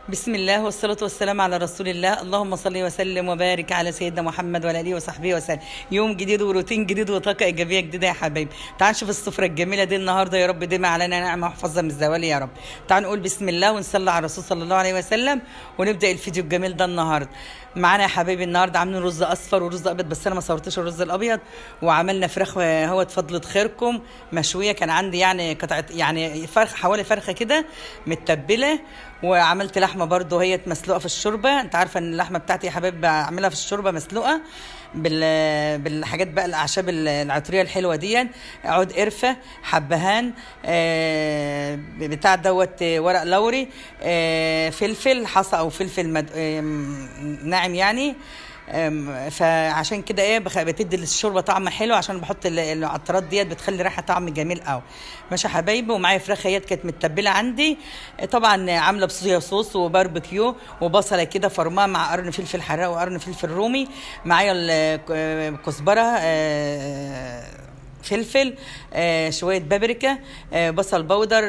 بسم الله والصلاة والسلام على رسول الله. اللهم صل وسلم وبارك على سيدنا محمد وعلى آله وصحبه وسلم. يوم جديد وروتين جديد وطاقة إيجابية جديدة يا حبايبي. تعالوا نشوف السفرة الجميلة دي النهاردة، يا رب ديما علينا نعمة وحفظها من الزوال يا رب. تعالوا نقول بسم الله ونصلي على الرسول صلى الله عليه وسلم ونبدأ الفيديو الجميل ده النهاردة. معانا يا حبايبي النهارده عاملين رز اصفر ورز ابيض، بس انا ما صورتش الرز الابيض. وعملنا فراخ هو فضلة خيركم مشويه، كان عندي يعني قطعه يعني فرخ حوالي فرخه كده متبله. وعملت لحمه برضو هي مسلوقه في الشوربه. انت عارفه ان اللحمه بتاعتي يا حبايبي بعملها في الشوربه مسلوقه بالحاجات بقى، الاعشاب العطريه الحلوه دي، عود قرفه، حبهان، بتاع دوت ورق لوري، فلفل حصى او فلفل ناعم يعني. فعشان كده بتدي للشوربه طعم حلو، عشان بحط العطرات ديت بتخلي ريحه طعم جميل قوي. ماشي يا حبايبي. ومعايا فراخ هي كانت متبله عندي طبعا، عامله بصويا صوص وباربيكيو وبصله كده فرماه مع قرن فلفل حراق وقرن فلفل رومي. معايا الكزبره، فلفل، شويه بابريكا، بصل بودر،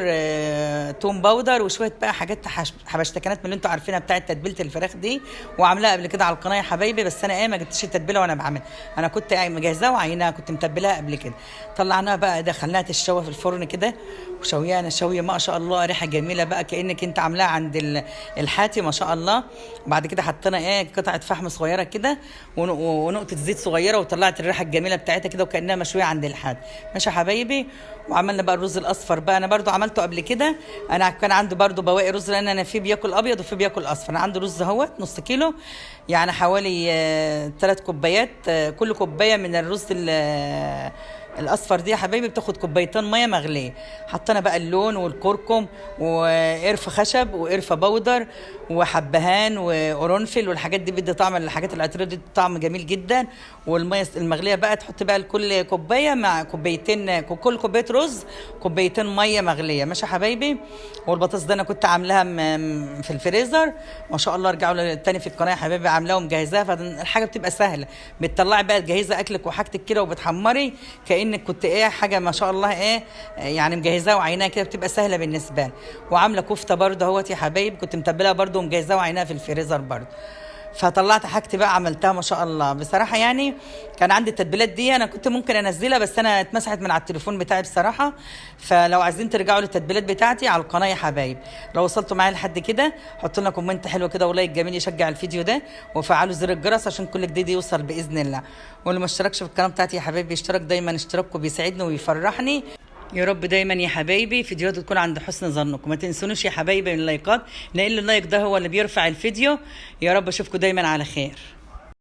توم بودر، وشويه بقى حاجات حبشتكنات من اللي انتوا عارفينها بتاعه تتبيله الفراخ دي. وعاملاها قبل كده على القناه يا حبايبي، بس انا ما جبتش التتبيله وانا بعملها، انا كنت مجهزاها وعيناها، كنت متبلاها قبل كده. طلعناها بقى دخلناها تتشوى في الفرن كده، وشويانا شويه ما شاء الله، ريحه جميله بقى كانك انت عاملاها عند الحاتي ما شاء الله. وبعد كده حطينا قطعه فحم صغيره كده ونقطه زيت صغيره، وطلعت الريحه الجميله بتاعتها كده وكانها مشويه عند الحاتي. ماشي يا حبايبي. وعملنا بقى الرز الاصفر بقى، انا برضو عملته قبل كده. انا كان عندي برضو بواقي رز، لان انا في بياكل ابيض وفي بياكل اصفر. انا عندي رز اهوت نص كيلو، يعني حوالي 3 كوبايات. كل كوبايه من الرز الاصفر دي يا حبايبي بتاخد كوبايتين ميه مغليه. حطينا بقى اللون والكركم وقرفه خشب وقرفه بودر وحبهان وقرنفل، والحاجات دي بدي طعم، الحاجات العطريه دي طعم جميل جدا. والميه المغليه بقى تحط بقى لكل كوبايه مع كوبايتين، كل كوبايه رز كوبايتين ميه مغليه. ماشي يا حبايبي. والبطاطس ده انا كنت عاملاها في الفريزر ما شاء الله. ارجعوا تاني في القناه يا حبايبي، عاملاها ومجهزاها، فالحاجه بتبقى سهله. بتطلعي بقى تجهزي اكلك وحاجتك كده وبتحمري كانك كنت حاجه ما شاء الله يعني مجهزاها وعيناها كده، بتبقى سهله بالنسبه لي. وعامله كفته برده اهوت يا حبايبي، كنت متبلها برده ومجهزاها وعيناها في الفريزر برده. فطلعت حاجتي بقى عملتها ما شاء الله بصراحه. يعني كان عندي التتبيلات دي انا كنت ممكن انزلها، بس انا اتمسحت من على التليفون بتاعي بصراحه. فلو عايزين ترجعوا للتتبيلات بتاعتي على القناه يا حبايب. لو وصلتوا معايا لحد كده حطوا لنا كومنت حلو كده ولايك جميل يشجع الفيديو ده، وفعلوا زر الجرس عشان كل جديد يوصل باذن الله. واللي ما اشتركش في القناه بتاعتي يا حبايبي يشترك دايما، اشتراككم بيساعدني ويفرحني يا رب دايما يا حبايبي. فيديوهات تكون عند حسن ظنكم. ما تنسونوش يا حبايبي من اللايكات، لان اللايك ده هو اللي بيرفع الفيديو. يا رب اشوفكم دايما على خير.